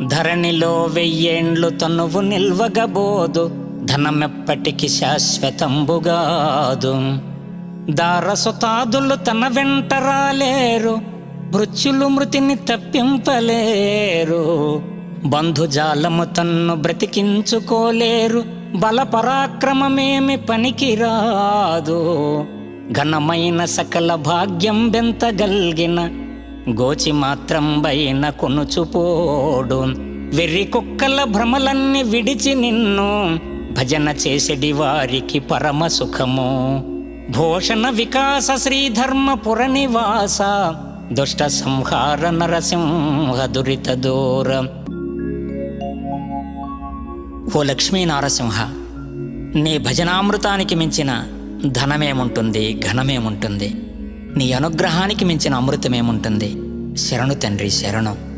ధరణిలో వెయ్యేండ్లు తనువు నిల్వగబోదు, ధనమెప్పటికి శాశ్వతంబుగాదు. దారసుతాదులు తన వెంట రాలేరు, మృత్యులు మృతిని తప్పింపలేరు. బంధుజాలము తన్ను బ్రతికించుకోలేరు, బలపరాక్రమమేమి పనికిరాదు. ఘనమైన సకల భాగ్యం బెంతగల్గిన గోచి మాత్రం బైన కొనుచుపోడు. వెర్రి కుక్కల భ్రమలన్నీ విడిచి నిన్ను భజన చేసెడి వారికి పరమ సుఖము. భూషణ వికాస శ్రీధర్మపుర నివాస, దుష్ట సంహార నరసింహ దురిత దూర. ఓ లక్ష్మీ నారసింహ, నీ భజనామృతానికి మించిన ధనమేముంటుంది, ఘనమేముంటుంది? నీ అనుగ్రహానికి మించిన అమృతమేముంటుంది? శరణు తండ్రి, శరణు.